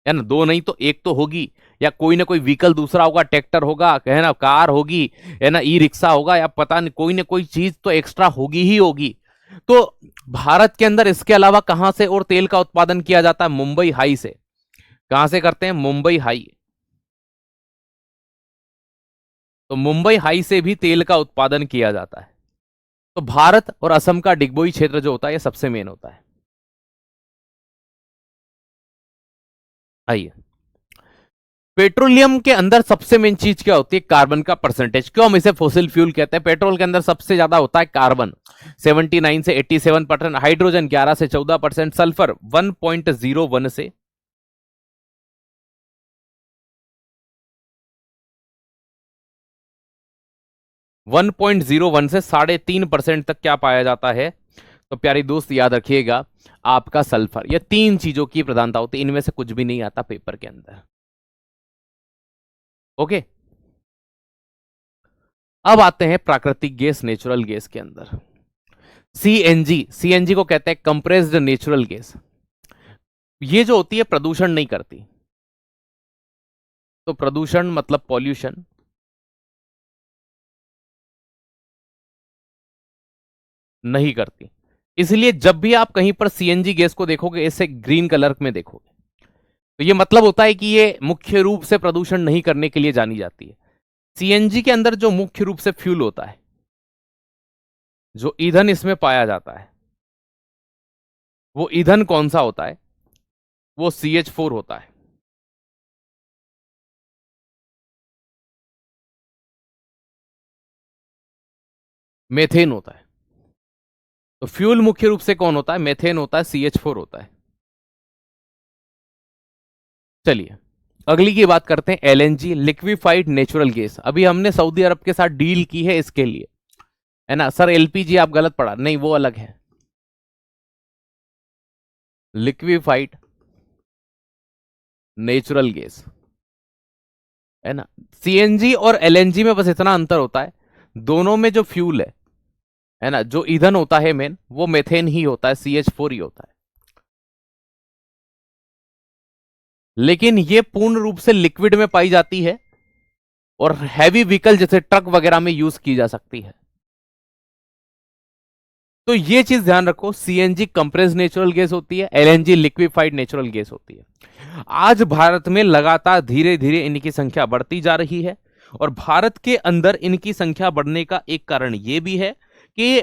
ना, 2 नहीं तो 1 तो होगी, या कोई ना कोई व्हीकल दूसरा होगा, ट्रैक्टर होगा, है ना, कार होगी, है ना, ई रिक्शा होगा, या पता नहीं कोई ना कोई चीज तो एक्स्ट्रा होगी ही होगी। तो भारत के अंदर इसके अलावा कहां से और तेल का उत्पादन किया जाता है? मुंबई हाई से। कहां से करते हैं? मुंबई हाई। तो मुंबई हाई से भी तेल का उत्पादन किया जाता है। तो भारत और असम का डिगबोई क्षेत्र जो होता है ये सबसे मेन होता है। आइए, पेट्रोलियम के अंदर सबसे मेन चीज क्या होती है? कार्बन का परसेंटेज। क्यों हम इसे फोसिल फ्यूल कहते हैं? पेट्रोल के अंदर सबसे ज्यादा होता है कार्बन 79 से 87%, हाइड्रोजन 11 से 14%, सल्फर 1.01 से 1.01 से 3.5% तक क्या पाया जाता है? तो प्यारी दोस्त याद रखिएगा, आपका सल्फर। ये 3 चीजों की प्रधानता होती है, इनमें से कुछ भी नहीं आता पेपर के अंदर। ओके, अब आते हैं प्राकृतिक गैस, नेचुरल गैस के अंदर। सीएनजी, सीएनजी को कहते हैं कंप्रेस्ड नेचुरल गैस। ये जो होती है प्रदूषण नहीं करती। तो प्रदूषण मतलब पॉल्यूशन नहीं करती, इसलिए जब भी आप कहीं पर सीएनजी गैस को देखोगे इसे ग्रीन कलर में देखोगे, तो ये मतलब होता है कि ये मुख्य रूप से प्रदूषण नहीं करने के लिए जानी जाती है। सीएनजी के अंदर जो मुख्य रूप से फ्यूल होता है, जो ईंधन इसमें पाया जाता है, वो ईंधन कौन सा होता है? वो CH4 होता है। मेथेन होता है। तो फ्यूल मुख्य रूप से कौन होता है? मेथेन होता है, CH4 होता है। चलिए अगली की बात करते हैं, एलएनजी, लिक्विफाइड नेचुरल गैस। अभी हमने सऊदी अरब के साथ डील की है इसके लिए, है ना। सर एलपीजी आप गलत पढ़ा, नहीं वो अलग है, लिक्विफाइड नेचुरल गैस, है ना। सीएनजी और एलएनजी में बस इतना अंतर होता है, दोनों में जो फ्यूल है ना, जो ईंधन होता है मेन, वो मेथेन ही होता है, CH4 ही होता है। लेकिन ये पूर्ण रूप से लिक्विड में पाई जाती है और हैवी व्हीकल जैसे ट्रक वगैरह में यूज की जा सकती है। तो ये चीज ध्यान रखो, सीएनजी कंप्रेस नेचुरल गैस होती है, एलएनजी लिक्विफाइड नेचुरल गैस होती है। आज भारत में लगातार धीरे धीरे इनकी संख्या बढ़ती जा रही है, और भारत के अंदर इनकी संख्या बढ़ने का एक कारण यह भी है कि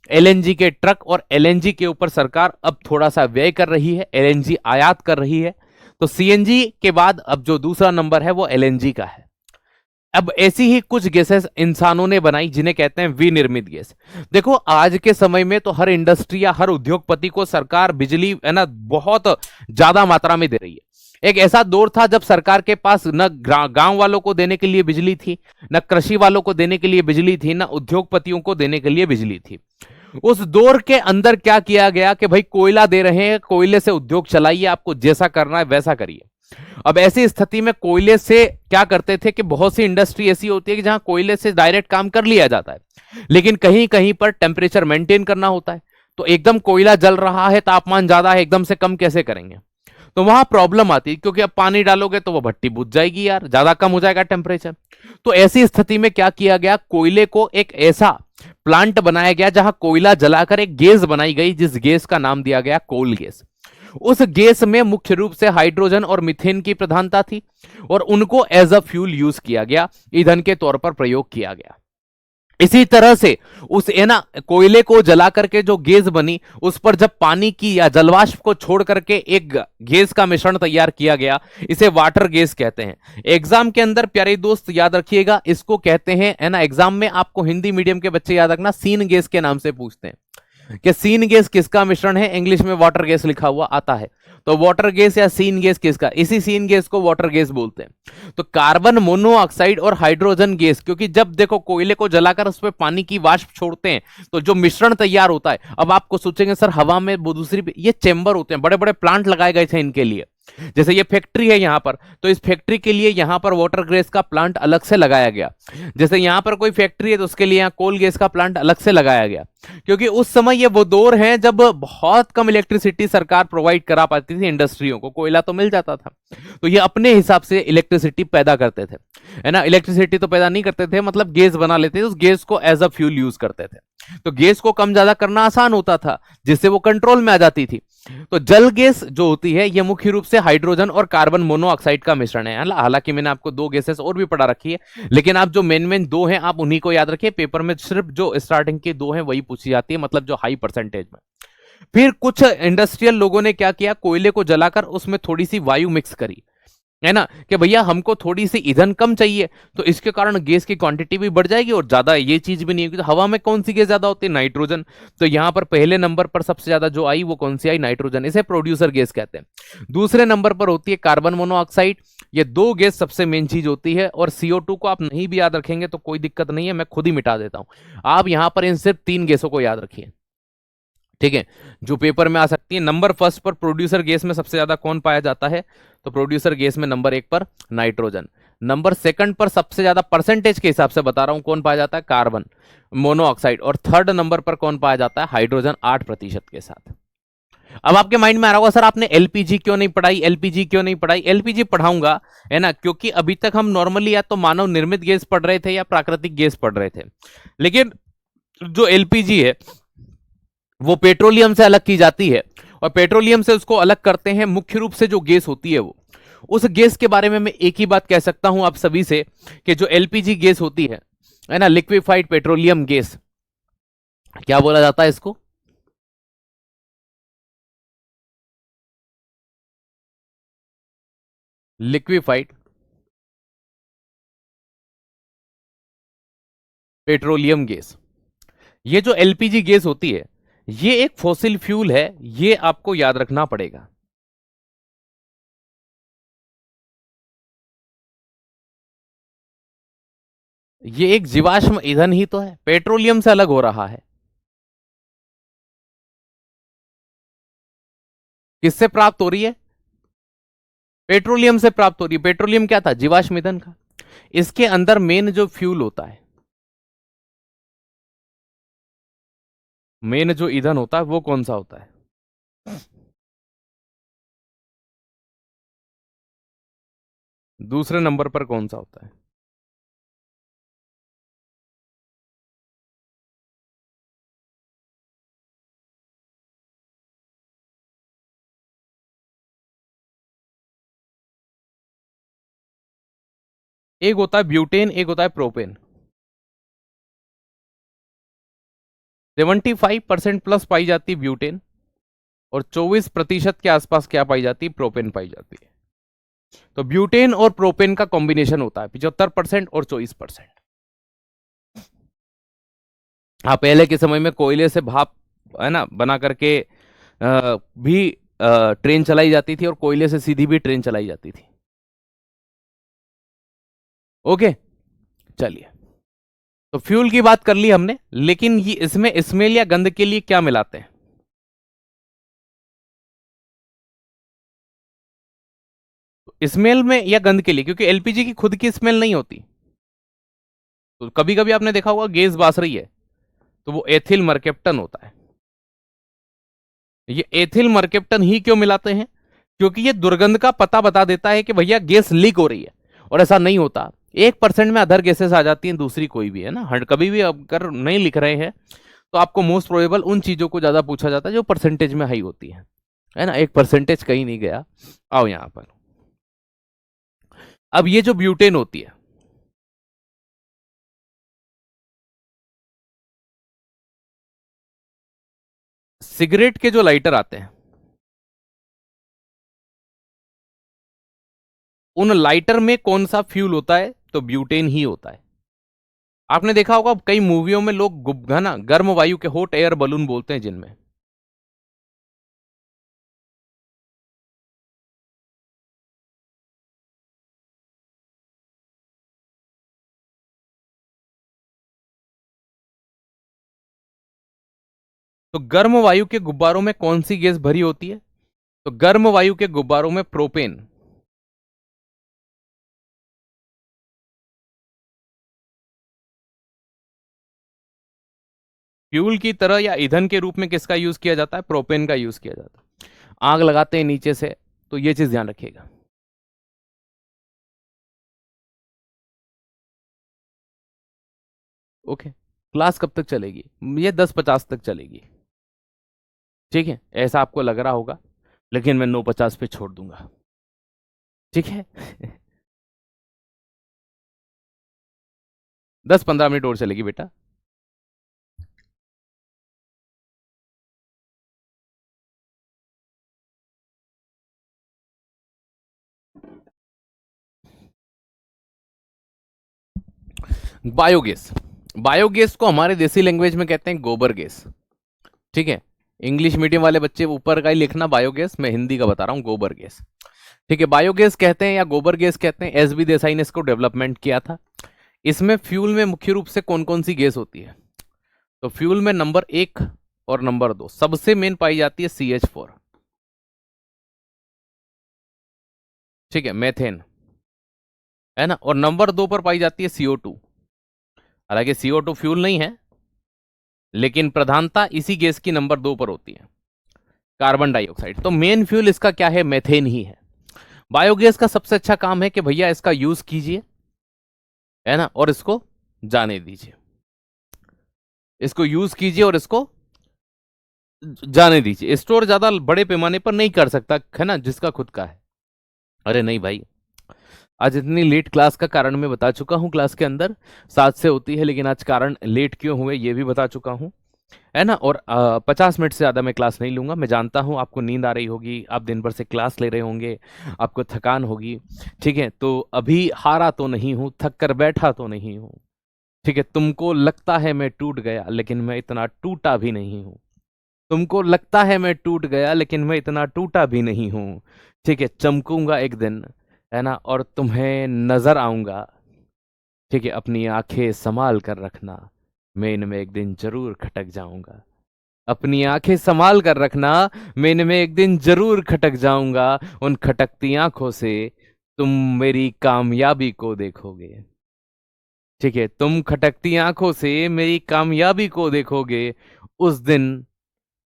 एलएनजी के ट्रक और एलएनजी के ऊपर सरकार अब थोड़ा सा व्यय कर रही है, एलएनजी आयात कर रही है। तो सीएनजी के बाद अब जो दूसरा नंबर है वो एलएनजी का है। अब ऐसी ही कुछ गैसेस इंसानों ने बनाई जिन्हें कहते हैं विनिर्मित गैस। देखो आज के समय में तो हर इंडस्ट्री या हर उद्योगपति को सरकार बिजली, है ना, बहुत ज्यादा मात्रा में दे रही है। एक ऐसा दौर था जब सरकार के पास न गांव वालों को देने के लिए बिजली थी, न कृषि वालों को देने के लिए बिजली थी, न उद्योगपतियों को देने के लिए बिजली थी। उस दौर के अंदर क्या किया गया कि भाई कोयला दे रहे हैं, कोयले से उद्योग चलाइए, आपको जैसा करना है वैसा करिए। अब ऐसी स्थिति में कोयले से क्या करते थे कि बहुत सी इंडस्ट्री ऐसी होती है कि जहां कोयले से डायरेक्ट काम कर लिया जाता है, लेकिन कहीं कहीं पर टेम्परेचर मेंटेन करना होता है। तो एकदम कोयला जल रहा है, तापमान ज्यादा है, एकदम से कम कैसे करेंगे? तो वहां प्रॉब्लम आती है, क्योंकि अब पानी डालोगे तो वो भट्टी बुझ जाएगी यार, ज्यादा कम हो जाएगा टेम्परेचर। तो ऐसी स्थिति में क्या किया गया, कोयले को एक ऐसा प्लांट बनाया गया जहां कोयला जलाकर एक गैस बनाई गई, जिस गैस का नाम दिया गया कोल गैस। उस गैस में मुख्य रूप से हाइड्रोजन और मीथेन की प्रधानता थी, और उनको एज अ फ्यूल यूज किया गया, ईंधन के तौर पर प्रयोग किया गया। इसी तरह से उस कोयले को जला करके जो गैस बनी, उस पर जब पानी की या जलवाष्प को छोड़ करके एक गैस का मिश्रण तैयार किया गया, इसे वाटर गैस कहते हैं। एग्जाम के अंदर प्यारे दोस्त याद रखिएगा, इसको कहते हैं एग्जाम में आपको हिंदी मीडियम के बच्चे याद रखना, सीन गैस के नाम से पूछते हैं कि सीन गैस किसका मिश्रण है, इंग्लिश में वाटर गैस लिखा हुआ आता है। तो वाटर गैस या सीन गैस किसका, इसी सीन गैस को वाटर गैस बोलते हैं। तो कार्बन मोनोऑक्साइड और हाइड्रोजन गैस, क्योंकि जब देखो कोयले को जलाकर उस पर पानी की वाष्प छोड़ते हैं तो जो मिश्रण तैयार होता है, अब आपको सोचेंगे सर हवा में वो दूसरी, ये चेंबर होते हैं, बड़े बड़े प्लांट लगाए गए थे इनके लिए। जैसे ये फैक्ट्री है यहां पर, तो इस फैक्ट्री के लिए यहां पर वाटर गैस का प्लांट अलग से लगाया गया। जैसे यहां पर कोई फैक्ट्री है तो उसके लिए यहां कोल गैस का प्लांट अलग से लगाया गया, क्योंकि उस समय ये वो दौर है जब बहुत कम इलेक्ट्रिसिटी सरकार प्रोवाइड करा पाती थी इंडस्ट्रियों को, कोयला तो मिल जाता था, तो ये अपने हिसाब से इलेक्ट्रिसिटी पैदा करते थे, है ना। इलेक्ट्रिसिटी तो पैदा नहीं करते थे, मतलब गैस बना लेते थे, उस गैस को एज अ फ्यूल यूज करते थे। तो गैस को कम ज्यादा करना आसान होता था, जिससे वो कंट्रोल में आ जाती थी। तो जल गैस जो होती है ये मुख्य रूप से हाइड्रोजन और कार्बन मोनोऑक्साइड का मिश्रण है। हालांकि मैंने आपको दो गैसेस और भी पढ़ा रखी है, लेकिन आप जो मेन मेन दो हैं आप उन्हीं को याद रखिए, पेपर में सिर्फ जो स्टार्टिंग के दो हैं वही पूछी जाती है, मतलब जो हाई परसेंटेज में। फिर कुछ इंडस्ट्रियल लोगों ने क्या किया, कोयले को जलाकर उसमें थोड़ी सी वायु मिक्स करी, है ना, कि भैया हमको थोड़ी सी ईंधन कम चाहिए, तो इसके कारण गैस की क्वांटिटी भी बढ़ जाएगी, और ज्यादा ये चीज भी नहीं होगी। तो हवा में कौन सी गैस ज्यादा होती है, नाइट्रोजन। तो यहां पर पहले नंबर पर सबसे ज्यादा जो आई वो कौन सी आई, नाइट्रोजन, इसे प्रोड्यूसर गैस कहते हैं। दूसरे नंबर पर होती है कार्बन मोनोऑक्साइड। ये दो गैस सबसे मेन चीज होती है, और CO2 को आप नहीं भी याद रखेंगे तो कोई दिक्कत नहीं है, मैं खुद ही मिटा देता हूं। आप यहां पर इन सिर्फ तीन गैसों को याद रखिए, ठीक है, जो पेपर में आ सकती है। नंबर फर्स्ट पर प्रोड्यूसर गैस में सबसे ज्यादा कौन पाया जाता है, तो प्रोड्यूसर गैस में नंबर एक पर नाइट्रोजन। नंबर सेकंड पर सबसे ज्यादा परसेंटेज के हिसाब से बता रहा हूं कौन पाया जाता है, कार्बन मोनोऑक्साइड। और थर्ड नंबर पर कौन पाया जाता है, हाइड्रोजन, 8% के साथ। अब आपके माइंड में आ रहा होगा सर आपने एलपीजी क्यों नहीं पढ़ाई, एलपीजी क्यों नहीं पढ़ाई। एलपीजी पढ़ाऊंगा, है ना, क्योंकि अभी तक हम नॉर्मली या तो मानव निर्मित गैस पढ़ रहे थे या प्राकृतिक गैस पढ़ रहे थे, लेकिन जो एलपीजी है वो पेट्रोलियम से अलग की जाती है, और पेट्रोलियम से उसको अलग करते हैं मुख्य रूप से जो गैस होती है वो। उस गैस के बारे में मैं एक ही बात कह सकता हूं आप सभी से, कि जो एलपीजी गैस होती है ना, लिक्विफाइड पेट्रोलियम गैस, क्या बोला जाता है इसको, लिक्विफाइड पेट्रोलियम गैस। ये जो एलपीजी गैस होती है ये एक फॉसिल फ्यूल है, ये आपको याद रखना पड़ेगा। ये एक जीवाश्म ईंधन ही तो है, पेट्रोलियम से अलग हो रहा है। किससे प्राप्त हो रही है, पेट्रोलियम से प्राप्त हो रही है। पेट्रोलियम क्या था, जीवाश्म ईंधन का। इसके अंदर मेन जो फ्यूल होता है, मेन जो ईंधन होता है वो कौन सा होता है, दूसरे नंबर पर कौन सा होता है। एक होता है ब्यूटेन, एक होता है प्रोपेन। 75% प्लस पाई जाती है ब्यूटेन, और 24% के आसपास क्या पाई जाती है, प्रोपेन पाई जाती है। तो ब्यूटेन और प्रोपेन का कॉम्बिनेशन होता है 75% और 24%। हाँ, पहले के समय में कोयले से भाप, है ना, बना करके भी ट्रेन चलाई जाती थी और कोयले से सीधी भी ट्रेन चलाई जाती थी। ओके, चलिए, तो फ्यूल की बात कर ली हमने, लेकिन ये इसमें स्मेल या गंध के लिए क्या मिलाते हैं? स्मेल में या गंध के लिए, क्योंकि एलपीजी की खुद की स्मेल नहीं होती, तो कभी कभी आपने देखा होगा गैस बास रही है तो वो एथिल मरकेप्टन होता है। ये एथिल मरकेप्टन ही क्यों मिलाते हैं? क्योंकि ये दुर्गंध का पता बता देता है कि भैया गैस लीक हो रही है, और ऐसा नहीं होता। 1% में अदर गैसेस आ जाती हैं, दूसरी कोई भी है ना। कभी भी अगर नहीं लिख रहे हैं तो आपको मोस्ट प्रोबेबल उन चीजों को ज्यादा पूछा जाता है जो परसेंटेज में हाई होती है ना। एक परसेंटेज कहीं नहीं गया। आओ यहां पर, अब ये जो ब्यूटेन होती है, सिगरेट के जो लाइटर आते हैं, उन लाइटर में कौन सा फ्यूल होता है? तो ब्यूटेन ही होता है। आपने देखा होगा कई मूवियों में लोग ना गर्म वायु के हॉट एयर बलून बोलते हैं जिनमें, तो गर्म वायु के गुब्बारों में कौन सी गैस भरी होती है? तो गर्म वायु के गुब्बारों में प्रोपेन। फ्यूल की तरह या ईंधन के रूप में किसका यूज किया जाता है? प्रोपेन का यूज किया जाता है। आग लगाते हैं नीचे से, तो ये चीज ध्यान रखिएगा। ओके, क्लास कब तक चलेगी? ये 10:50 तक चलेगी, ठीक है? ऐसा आपको लग रहा होगा, लेकिन मैं 9:50 पे छोड़ दूंगा, ठीक है? 10-15 मिनट और चलेगी बेटा। बायोगैस, बायोगैस को हमारे देसी लैंग्वेज में कहते हैं गोबर गैस, ठीक है? इंग्लिश मीडियम वाले बच्चे ऊपर का ही लिखना बायोगैस, मैं हिंदी का बता रहा हूं, गोबर गैस, ठीक है? बायोगैस कहते हैं या गोबर गैस कहते हैं। एस बी देसाई ने इसको डेवलपमेंट किया था। इसमें फ्यूल में मुख्य रूप से कौन कौन सी गैस होती है? तो फ्यूल में नंबर 1 और नंबर 2 सबसे मेन पाई जाती है CH4, ठीक है, मेथेन, है ना। और नंबर 2 पर पाई जाती है CO2। हालांकि CO2 फ्यूल नहीं है, लेकिन प्रधानता इसी गैस की नंबर 2 पर होती है, कार्बन डाइऑक्साइड। तो मेन फ्यूल इसका क्या है? मेथेन ही है। बायोगैस का सबसे अच्छा काम है कि भैया इसका यूज कीजिए, है ना, और इसको जाने दीजिए, इसको यूज कीजिए और इसको जाने दीजिए। स्टोर ज्यादा बड़े पैमाने पर नहीं कर सकता, है ना, जिसका खुद का है। अरे नहीं भाई, आज इतनी लेट क्लास का कारण मैं बता चुका हूं, क्लास के अंदर 7 से होती है, लेकिन आज कारण लेट क्यों हुए ये भी बता चुका हूं, है ना। और 50 मिनट से ज़्यादा मैं क्लास नहीं लूंगा। मैं जानता हूं आपको नींद आ रही होगी, आप दिन भर से क्लास ले रहे होंगे, आपको थकान होगी, ठीक है? तो अभी हारा तो नहीं हूं, थक कर बैठा तो नहीं हूं, ठीक है? तुमको लगता है मैं टूट गया, लेकिन मैं इतना टूटा भी नहीं हूं। तुमको लगता है मैं टूट गया, लेकिन मैं इतना टूटा भी नहीं हूं, ठीक है? चमकूंगा एक दिन, है ना, और तुम्हें नजर आऊंगा, ठीक है? अपनी आंखें संभाल कर रखना, मैं इनमें एक दिन जरूर खटक जाऊंगा। अपनी आंखें संभाल कर रखना, मैं इनमें एक दिन जरूर खटक जाऊंगा। उन खटकती आंखों से तुम मेरी कामयाबी को देखोगे, ठीक है? तुम खटकती आंखों से मेरी कामयाबी को देखोगे। उस दिन,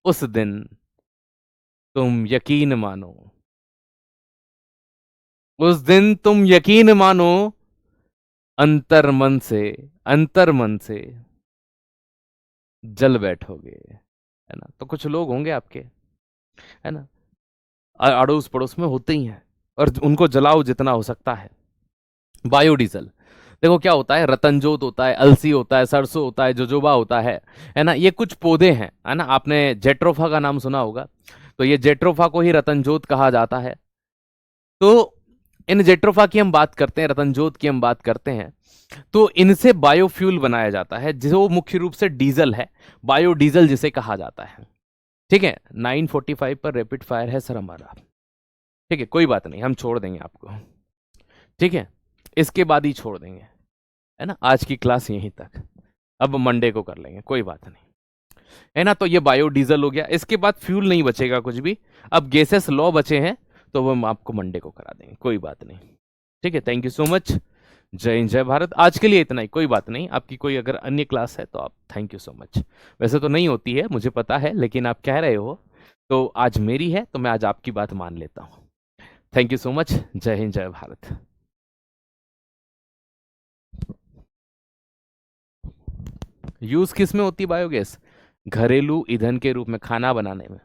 उस दिन तुम यकीन मानो, उस दिन तुम यकीन मानो, अंतर मन से, अंतर मन से जल बैठोगे, है ना। तो कुछ लोग होंगे आपके, है ना, अड़ोस पड़ोस में होते ही हैं, और उनको जलाओ जितना हो सकता है। बायोडीजल, देखो क्या होता है, रतनजोत होता है, अलसी होता है, सरसों होता है, जोजोबा होता है ना। ये कुछ पौधे हैं, है ना। आपने जेट्रोफा का नाम सुना होगा, तो ये जेट्रोफा को ही रतनजोत कहा जाता है। तो इन जेट्रोफा की हम बात करते हैं, रतनजोत की हम बात करते हैं, तो इनसे बायोफ्यूल बनाया जाता है, जो मुख्य रूप से डीजल है, बायोडीजल जिसे कहा जाता है। ठीक है, 9:45 पर रैपिड फायर है सर हमारा। ठीक है, कोई बात नहीं, हम छोड़ देंगे आपको। ठीक है, इसके बाद ही छोड़ देंगे, है ना, आज की क्लास यहीं तक। अब मंडे को कर लेंगे, कोई बात नहीं, है ना। तो ये बायोडीजल हो गया, इसके बाद फ्यूल नहीं बचेगा कुछ भी। अब गैसेस लॉ बचे हैं, तो वो हम आपको मंडे को करा देंगे, कोई बात नहीं। ठीक है, थैंक यू सो मच। जय हिंद जय भारत। आज के लिए इतना ही, कोई बात नहीं। आपकी कोई अगर अन्य क्लास है तो आप, थैंक यू सो मच। वैसे तो नहीं होती है, मुझे पता है, लेकिन आप कह रहे हो तो आज मेरी है, तो मैं आज आपकी बात मान लेता हूँ। Thank you so much. जय हिंद जय भारत। यूज किस में होती है बायोगैस? घरेलू ईंधन के रूप में, खाना बनाने में।